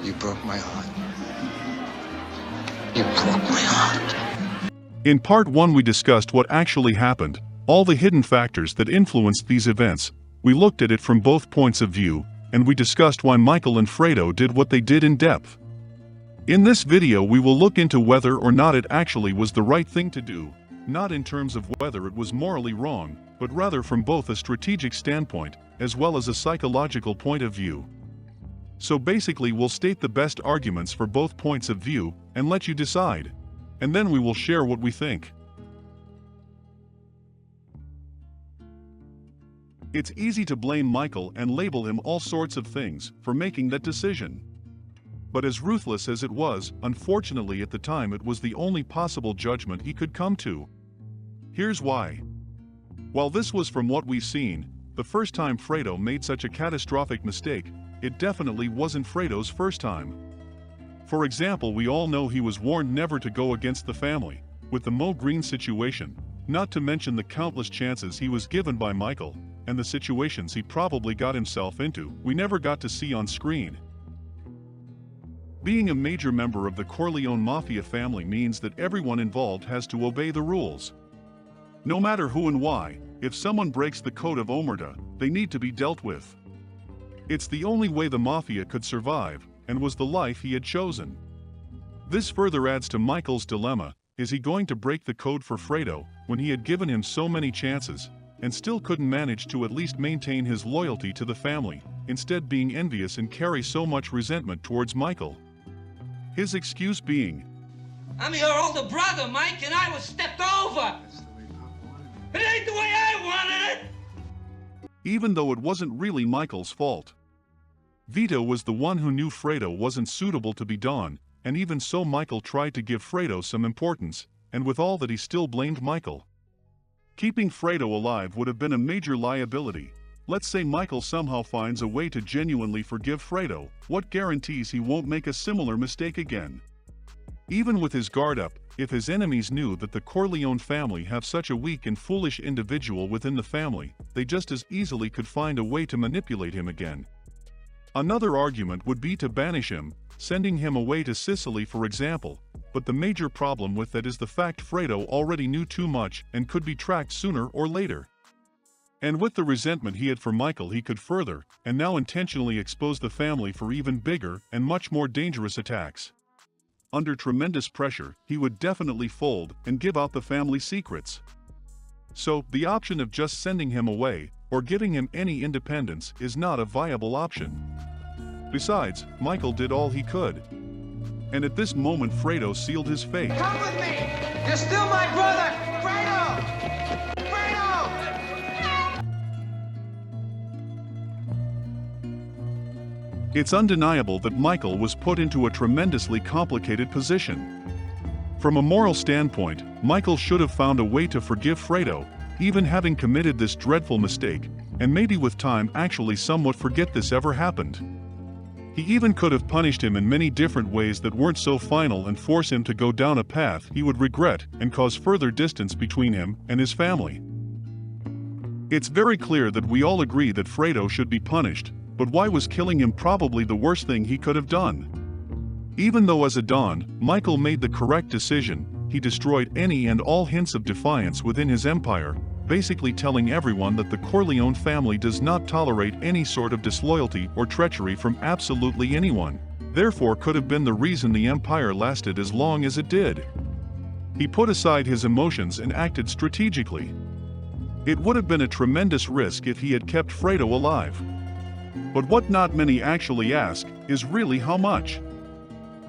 You broke my heart. You broke my heart. In part 1 we discussed what actually happened, all the hidden factors that influenced these events. We looked at it from both points of view, and we discussed why Michael and Fredo did what they did in depth. In this video we will look into whether or not it actually was the right thing to do, not in terms of whether it was morally wrong, but rather from both a strategic standpoint, as well as a psychological point of view. So basically we'll state the best arguments for both points of view, and let you decide. And then we will share what we think. It's easy to blame Michael and label him all sorts of things for making that decision. But as ruthless as it was, unfortunately at the time it was the only possible judgment he could come to. Here's why. While this was, from what we've seen, the first time Fredo made such a catastrophic mistake, it definitely wasn't Fredo's first time. For example, we all know he was warned never to go against the family, with the Mo Green situation, not to mention the countless chances he was given by Michael, and the situations he probably got himself into, we never got to see on screen. Being a major member of the Corleone Mafia family means that everyone involved has to obey the rules. No matter who and why, if someone breaks the code of omerta, they need to be dealt with. It's the only way the Mafia could survive, and was the life he had chosen. This further adds to Michael's dilemma: is he going to break the code for Fredo, when he had given him so many chances, and still couldn't manage to at least maintain his loyalty to the family, instead being envious and carry so much resentment towards Michael? His excuse being, "I'm your older brother, Mike, and I was stepped over. It ain't the way I wanted it." even though it wasn't really Michael's fault. Vito was the one who knew Fredo wasn't suitable to be Don, and even so Michael tried to give Fredo some importance, and with all that he still blamed Michael. Keeping Fredo alive would have been a major liability. Let's say Michael somehow finds a way to genuinely forgive Fredo, what guarantees he won't make a similar mistake again? Even with his guard up, if his enemies knew that the Corleone family have such a weak and foolish individual within the family, they just as easily could find a way to manipulate him again. Another argument would be to banish him, sending him away to Sicily for example, but the major problem with that is the fact Fredo already knew too much and could be tracked sooner or later. And with the resentment he had for Michael he could further, and now intentionally expose the family for even bigger and much more dangerous attacks. Under tremendous pressure, he would definitely fold and give out the family secrets. So, the option of just sending him away, or giving him any independence, is not a viable option. Besides, Michael did all he could. And at this moment Fredo sealed his fate. Come with me! You're still my brother! Fredo! Fredo! It's undeniable that Michael was put into a tremendously complicated position. From a moral standpoint, Michael should have found a way to forgive Fredo, even having committed this dreadful mistake, and maybe with time actually somewhat forget this ever happened. He even could have punished him in many different ways that weren't so final and force him to go down a path he would regret and cause further distance between him and his family. It's very clear that we all agree that Fredo should be punished, but why was killing him probably the worst thing he could have done? Even though as a Don, Michael made the correct decision, he destroyed any and all hints of defiance within his empire, basically telling everyone that the Corleone family does not tolerate any sort of disloyalty or treachery from absolutely anyone, therefore could have been the reason the empire lasted as long as it did. He put aside his emotions and acted strategically. It would have been a tremendous risk if he had kept Fredo alive. But what not many actually ask is really how much.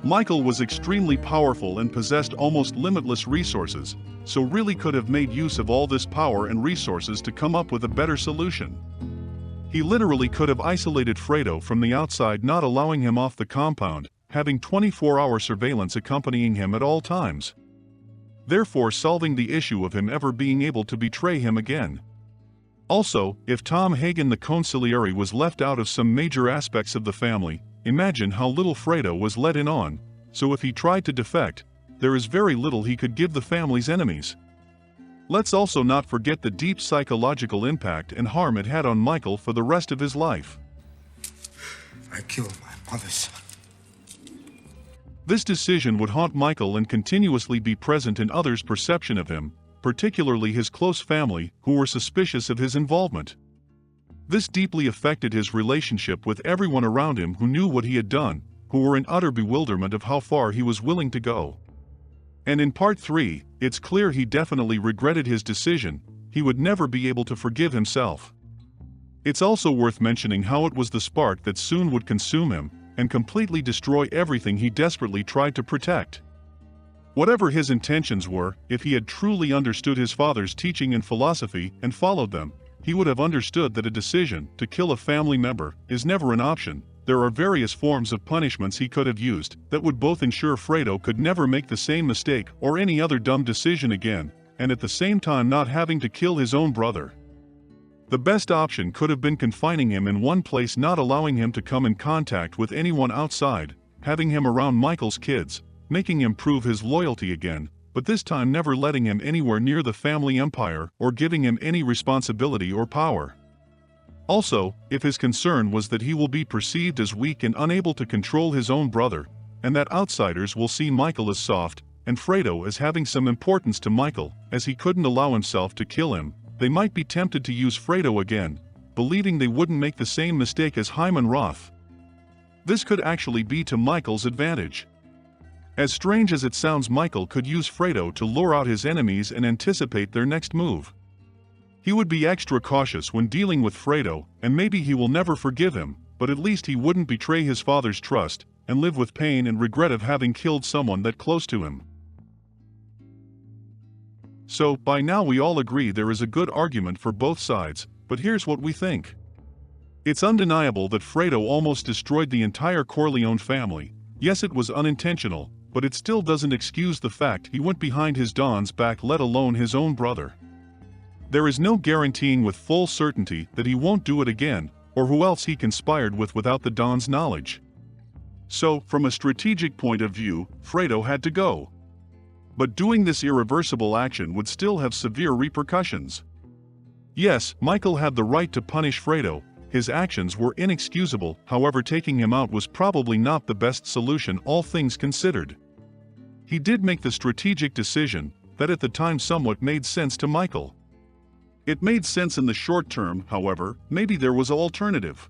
Michael was extremely powerful and possessed almost limitless resources, so really could have made use of all this power and resources to come up with a better solution. He literally could have isolated Fredo from the outside, not allowing him off the compound, having 24-hour surveillance accompanying him at all times, therefore solving the issue of him ever being able to betray him again. Also, if Tom Hagen the consigliere was left out of some major aspects of the family, imagine how little Fredo was let in on, so if he tried to defect, there is very little he could give the family's enemies. Let's also not forget the deep psychological impact and harm it had on Michael for the rest of his life. I killed my mother's son. This decision would haunt Michael and continuously be present in others' perception of him, particularly his close family, who were suspicious of his involvement. This deeply affected his relationship with everyone around him who knew what he had done, who were in utter bewilderment of how far he was willing to go. And in part 3, it's clear he definitely regretted his decision. He would never be able to forgive himself. It's also worth mentioning how it was the spark that soon would consume him and completely destroy everything he desperately tried to protect. Whatever his intentions were, if he had truly understood his father's teaching and philosophy and followed them, he would have understood that a decision to kill a family member is never an option. There are various forms of punishments he could have used that would both ensure Fredo could never make the same mistake or any other dumb decision again, and at the same time not having to kill his own brother. The best option could have been confining him in one place, not allowing him to come in contact with anyone outside, having him around Michael's kids, making him prove his loyalty again, but this time never letting him anywhere near the family empire or giving him any responsibility or power. Also, if his concern was that he will be perceived as weak and unable to control his own brother, and that outsiders will see Michael as soft, and Fredo as having some importance to Michael, as he couldn't allow himself to kill him, they might be tempted to use Fredo again, believing they wouldn't make the same mistake as Hyman Roth. This could actually be to Michael's advantage. As strange as it sounds, Michael could use Fredo to lure out his enemies and anticipate their next move. He would be extra cautious when dealing with Fredo, and maybe he will never forgive him, but at least he wouldn't betray his father's trust and live with pain and regret of having killed someone that close to him. So, by now we all agree there is a good argument for both sides, but here's what we think. It's undeniable that Fredo almost destroyed the entire Corleone family. Yes, it was unintentional, but it still doesn't excuse the fact he went behind his Don's back, let alone his own brother. There is no guaranteeing with full certainty that he won't do it again, or who else he conspired with without the Don's knowledge. So, from a strategic point of view, Fredo had to go. But doing this irreversible action would still have severe repercussions. Yes, Michael had the right to punish Fredo. His actions were inexcusable, however taking him out was probably not the best solution, all things considered. He did make the strategic decision that at the time somewhat made sense to Michael. It made sense in the short term, however, maybe there was an alternative.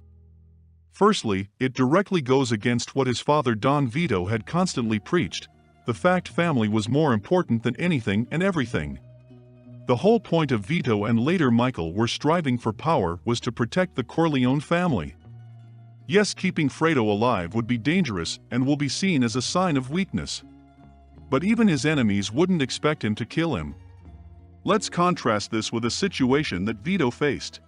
Firstly, it directly goes against what his father Don Vito had constantly preached. The fact family was more important than anything and everything. The whole point of Vito and later Michael were striving for power was to protect the Corleone family. Yes, keeping Fredo alive would be dangerous and will be seen as a sign of weakness. But even his enemies wouldn't expect him to kill him. Let's contrast this with a situation that Vito faced.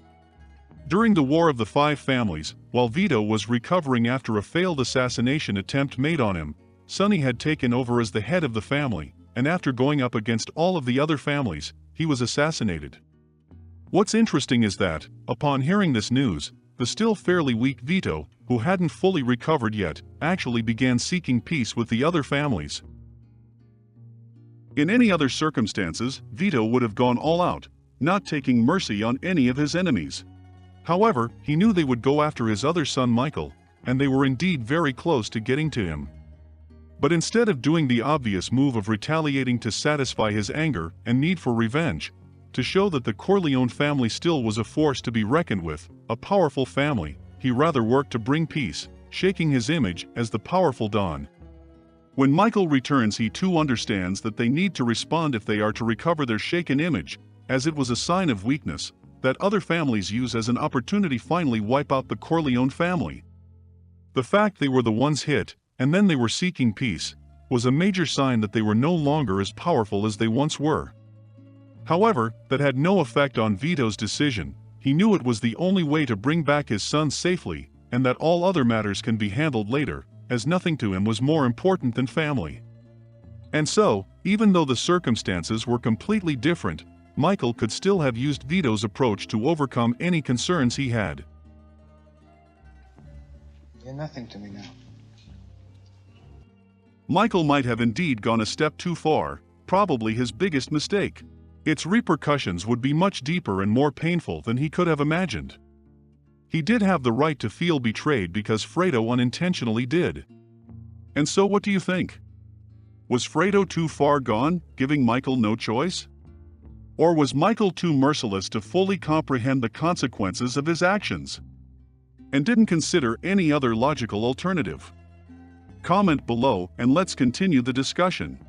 During the War of the Five Families, while Vito was recovering after a failed assassination attempt made on him, Sonny had taken over as the head of the family, and after going up against all of the other families, he was assassinated. What's interesting is that, upon hearing this news, the still fairly weak Vito, who hadn't fully recovered yet, actually began seeking peace with the other families. In any other circumstances, Vito would have gone all out, not taking mercy on any of his enemies. However, he knew they would go after his other son Michael, and they were indeed very close to getting to him. But instead of doing the obvious move of retaliating to satisfy his anger and need for revenge, to show that the Corleone family still was a force to be reckoned with, a powerful family, he rather worked to bring peace, shaking his image as the powerful Don. When Michael returns, he too understands that they need to respond if they are to recover their shaken image, as it was a sign of weakness that other families use as an opportunity to finally wipe out the Corleone family. The fact they were the ones hit, and then they were seeking peace, was a major sign that they were no longer as powerful as they once were. However, that had no effect on Vito's decision. He knew it was the only way to bring back his son safely, and that all other matters can be handled later, as nothing to him was more important than family. And so, even though the circumstances were completely different, Michael could still have used Vito's approach to overcome any concerns he had. You're nothing to me now. Michael might have indeed gone a step too far, probably his biggest mistake. Its repercussions would be much deeper and more painful than he could have imagined. He did have the right to feel betrayed because Fredo unintentionally did. And so what do you think? Was Fredo too far gone, giving Michael no choice? Or was Michael too merciless to fully comprehend the consequences of his actions? And didn't consider any other logical alternative? Comment below and let's continue the discussion.